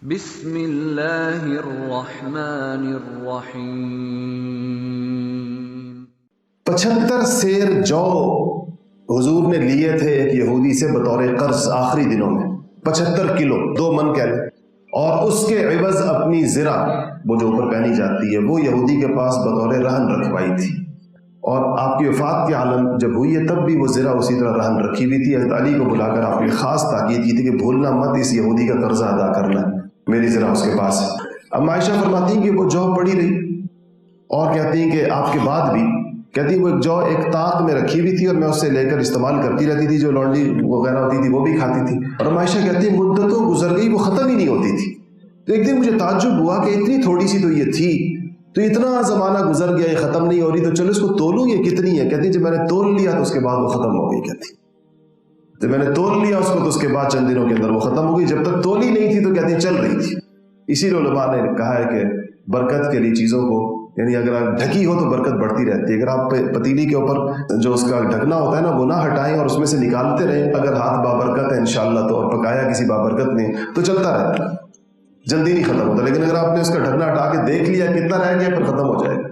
بسم اللہ الرحمن الرحیم۔ 75 سیر جو حضور نے لیے تھے ایک یہودی سے بطور قرض آخری دنوں میں، 75 کلو 2 من کہہ لیں، اور اس کے عوض اپنی زرہ وہ جو اوپر پہنی جاتی ہے وہ یہودی کے پاس بطور رہن رکھوائی تھی، اور آپ کی وفات کے عالم جب ہوئی ہے تب بھی وہ زرہ اسی طرح رہن رکھی ہوئی تھی۔ حضرت علی کو بلا کر آپ نے خاص تاکید کی تھی کہ بھولنا مت اس یہودی کا قرضہ ادا کرنا، میری زرہ اس کے پاس ہے۔ اب عائشہ فرماتی ہیں کہ وہ جو پڑی رہی، اور کہتی ہیں کہ آپ کے بعد بھی کہتی وہ جو ایک طاق میں رکھی ہوئی تھی اور میں اس سے لے کر استعمال کرتی رہتی تھی، جو لونڈی وغیرہ ہوتی تھی وہ بھی کھاتی تھی، اور عائشہ کہتی ہیں مدتوں گزر گئی وہ ختم ہی نہیں ہوتی تھی۔ تو ایک دن مجھے تعجب ہوا کہ اتنی تھوڑی سی تو یہ تھی، تو اتنا زمانہ گزر گیا یہ ختم نہیں ہو رہی، تو چلو اس کو تولوں یہ کتنی ہے؟ کہتی جب میں نے تول لیا تو اس کے بعد وہ ختم ہو گئی۔ کہتی جب میں نے تول لیا اس کو تو اس کے بعد چند دنوں کے اندر وہ ختم ہو گئی، جب تک تولی نہیں تھی تو کہتی چل رہی تھی۔ اسی لیے علماء نے کہا ہے کہ برکت کے لیے چیزوں کو، یعنی اگر آپ ڈھکی ہو تو برکت بڑھتی رہتی ہے۔ اگر آپ پتیلی کے اوپر جو اس کا ڈھکنا ہوتا ہے نا وہ نہ ہٹائیں اور اس میں سے نکالتے رہیں، اگر ہاتھ بابرکت ہے انشاءاللہ تو، اور پکایا کسی بابرکت نے تو چلتا رہتا ہے، جلدی نہیں ختم ہوتا۔ لیکن اگر آپ نے اس کا ڈھکنا ہٹا کے دیکھ لیا کتنا رہ گیا پھر ختم ہو جائے گا۔